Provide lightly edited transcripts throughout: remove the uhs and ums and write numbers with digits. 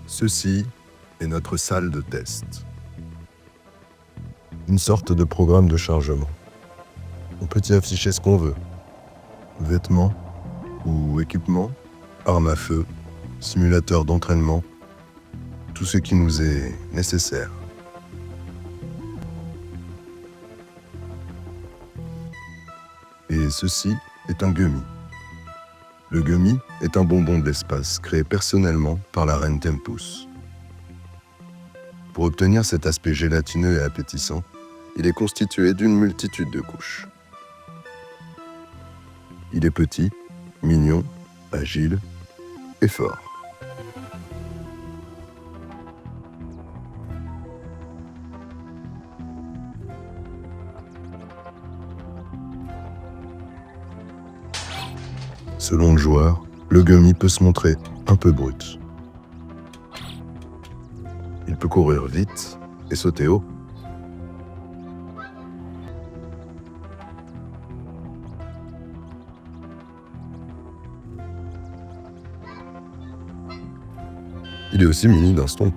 Ceci est notre salle de test. Une sorte de programme de chargement. On peut y afficher ce qu'on veut. Vêtements ou équipements, armes à feu, simulateur d'entraînement, tout ce qui nous est nécessaire. Et ceci est un gummy. Le gummy est un bonbon de l'espace créé personnellement par la reine Tempus. Pour obtenir cet aspect gélatineux et appétissant, il est constitué d'une multitude de couches. Il est petit, mignon, agile et fort. Selon le joueur, le gummy peut se montrer un peu brut. Il peut courir vite et sauter haut. Il est aussi muni d'un stomp.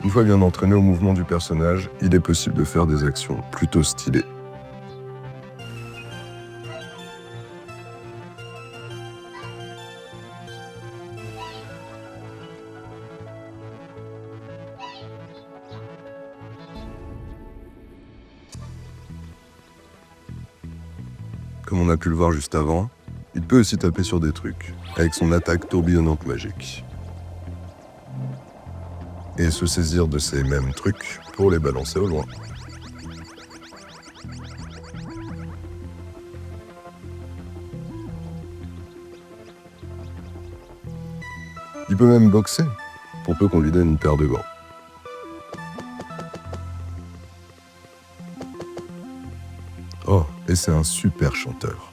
Une fois bien entraîné au mouvement du personnage, il est possible de faire des actions plutôt stylées. Comme on a pu le voir juste avant, il peut aussi taper sur des trucs, avec son attaque tourbillonnante magique. Et se saisir de ces mêmes trucs pour les balancer au loin. Il peut même boxer, pour peu qu'on lui donne une paire de gants. Oh, et c'est un super chanteur.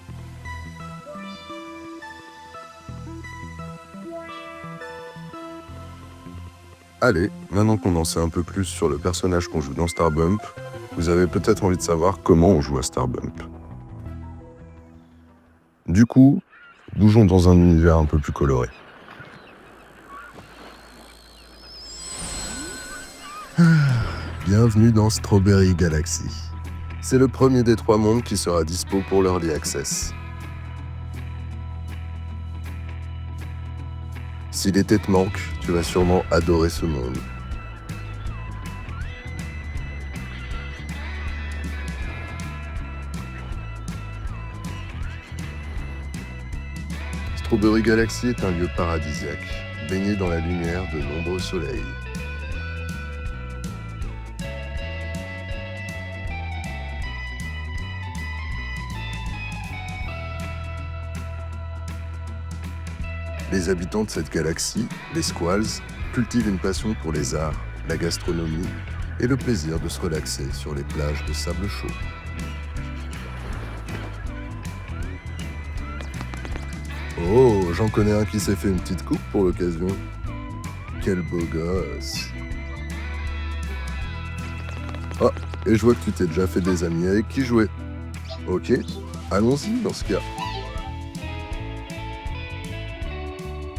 Allez, maintenant qu'on en sait un peu plus sur le personnage qu'on joue dans Starbump, vous avez peut-être envie de savoir comment on joue à Starbump. Du coup, bougeons dans un univers un peu plus coloré. Bienvenue dans Strawberry Galaxy. C'est le premier des 3 mondes qui sera dispo pour l'Early Access. Si l'été te manque, tu vas sûrement adorer ce monde. Strawberry Galaxy est un lieu paradisiaque, baigné dans la lumière de nombreux soleils. Les habitants de cette galaxie, les Squalls, cultivent une passion pour les arts, la gastronomie et le plaisir de se relaxer sur les plages de sable chaud. Oh, j'en connais un qui s'est fait une petite coupe pour l'occasion. Quel beau gosse! Ah, et je vois que tu t'es déjà fait des amis avec qui jouer. Ok, allons-y dans ce cas.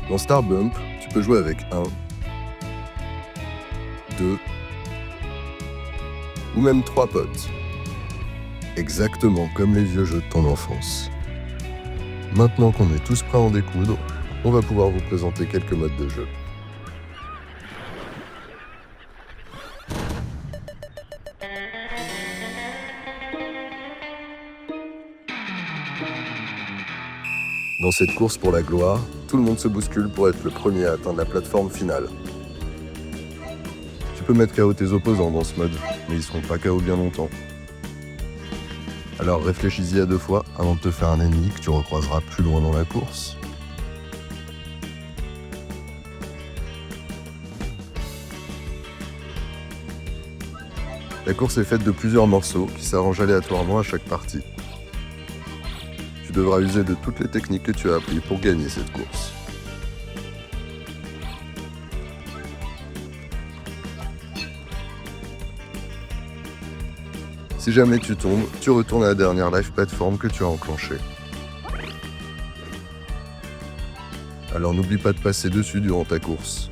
Dans Starbump, tu peux jouer avec 1, 2 ou même 3 potes. Exactement comme les vieux jeux de ton enfance. Maintenant qu'on est tous prêts à en découdre, on va pouvoir vous présenter quelques modes de jeu. Dans cette course pour la gloire, tout le monde se bouscule pour être le premier à atteindre la plateforme finale. Tu peux mettre KO tes opposants dans ce mode, mais ils seront pas KO bien longtemps. Alors réfléchis-y à 2 fois avant de te faire un ennemi que tu recroiseras plus loin dans la course. La course est faite de plusieurs morceaux qui s'arrangent aléatoirement à chaque partie. Tu devras user de toutes les techniques que tu as apprises pour gagner cette course. Si jamais tu tombes, tu retournes à la dernière live platform que tu as enclenchée. Alors n'oublie pas de passer dessus durant ta course.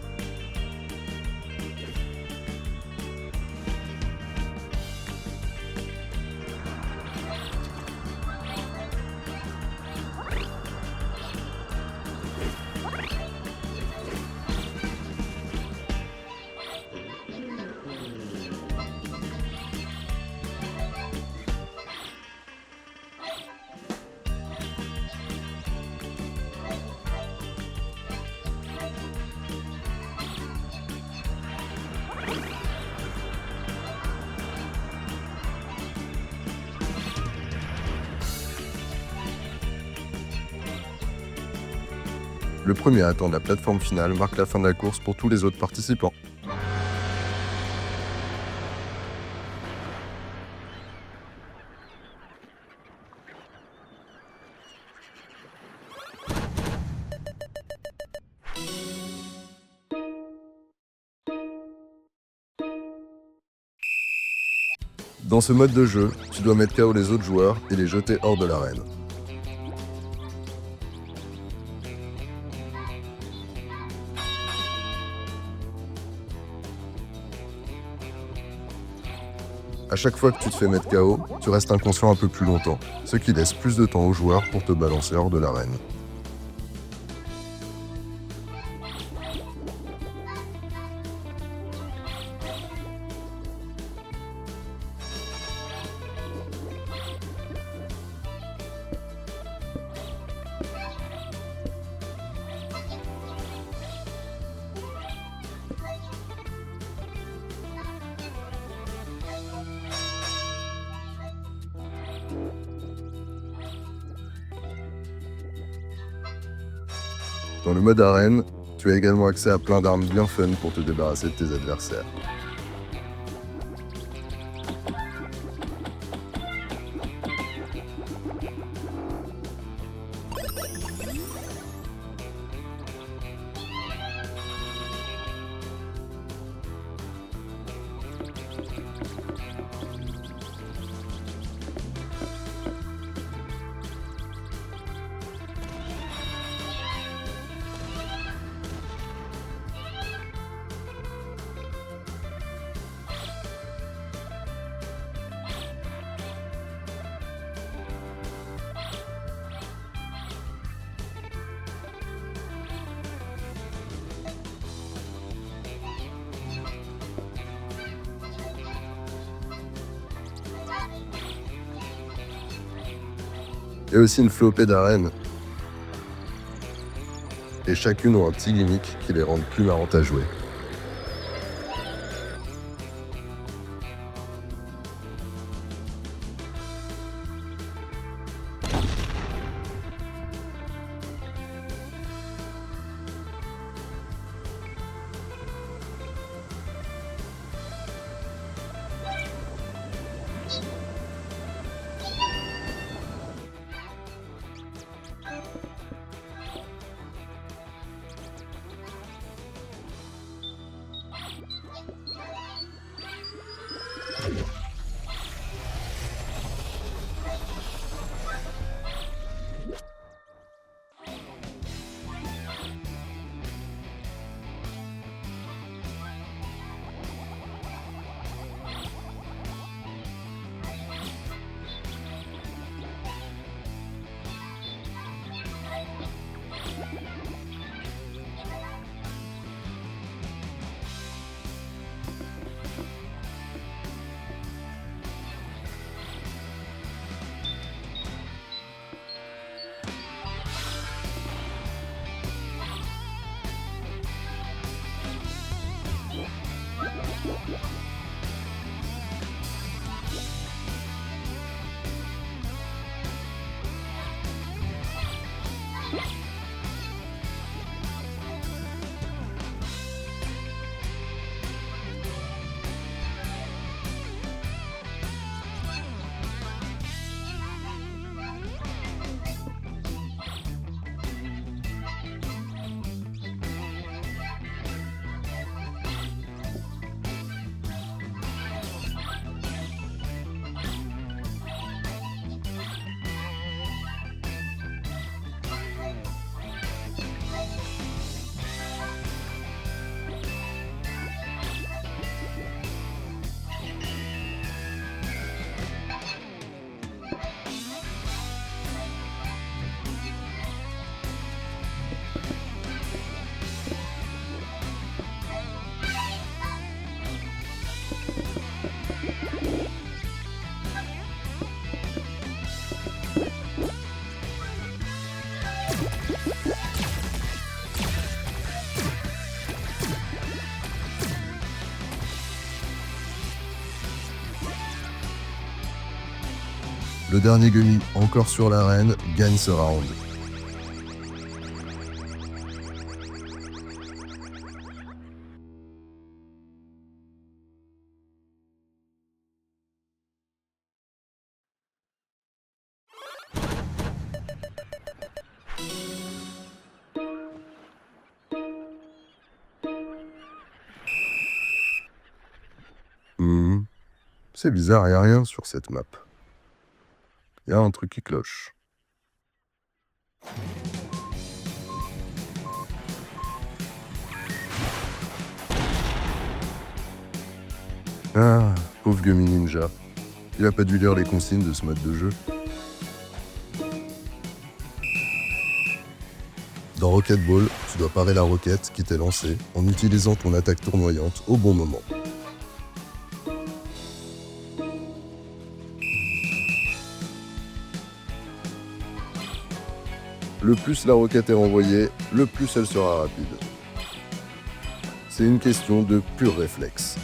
Le premier à atteindre la plateforme finale marque la fin de la course pour tous les autres participants. Dans ce mode de jeu, tu dois mettre KO les autres joueurs et les jeter hors de l'arène. À chaque fois que tu te fais mettre KO, tu restes inconscient un peu plus longtemps, ce qui laisse plus de temps aux joueurs pour te balancer hors de l'arène. Dans le mode arène, tu as également accès à plein d'armes bien fun pour te débarrasser de tes adversaires. Il y a aussi une flopée d'arènes. Et chacune ont un petit gimmick qui les rend plus marrantes à jouer. Le dernier gummy, encore sur l'arène, gagne ce round. C'est bizarre, il n'y a rien sur cette map. Il y a un truc qui cloche. Ah, pauvre Gummy Ninja. Il a pas dû lire les consignes de ce mode de jeu. Dans Rocket Ball, tu dois parer la roquette qui t'est lancée en utilisant ton attaque tournoyante au bon moment. Le plus la roquette est renvoyée, le plus elle sera rapide. C'est une question de pur réflexe.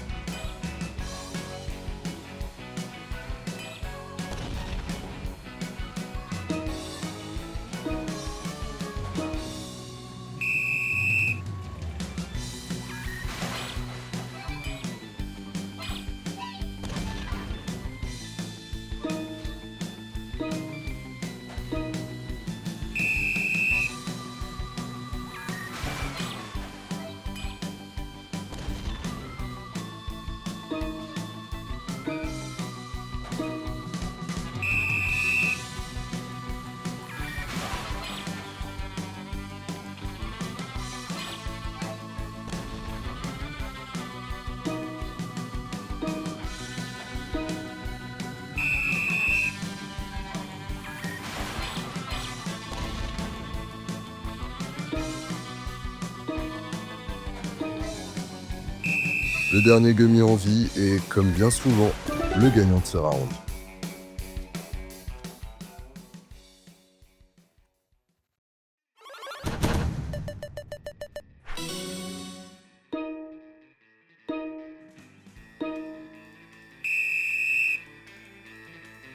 Le dernier gummy en vie est, comme bien souvent, le gagnant de ce round.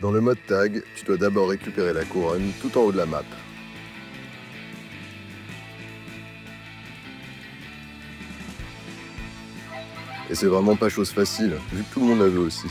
Dans le mode tag, tu dois d'abord récupérer la couronne tout en haut de la map. Et c'est vraiment pas chose facile, vu que tout le monde la veut aussi.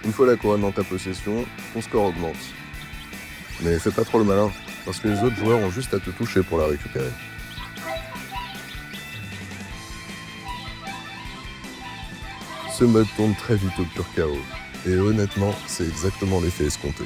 Une fois la couronne dans ta possession, ton score augmente. Mais fais pas trop le malin, parce que les autres joueurs ont juste à te toucher pour la récupérer. Ce mode tourne très vite au pur chaos, et honnêtement, c'est exactement l'effet escompté.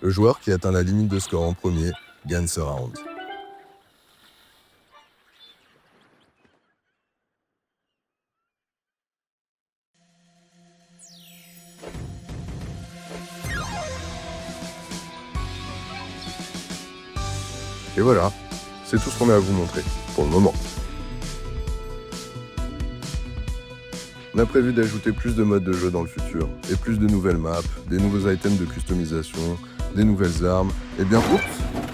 Le joueur qui atteint la limite de score en premier gagne ce round. Et voilà, c'est tout ce qu'on a à vous montrer, pour le moment. On a prévu d'ajouter plus de modes de jeu dans le futur, et plus de nouvelles maps, des nouveaux items de customisation, des nouvelles armes, et bien, oups,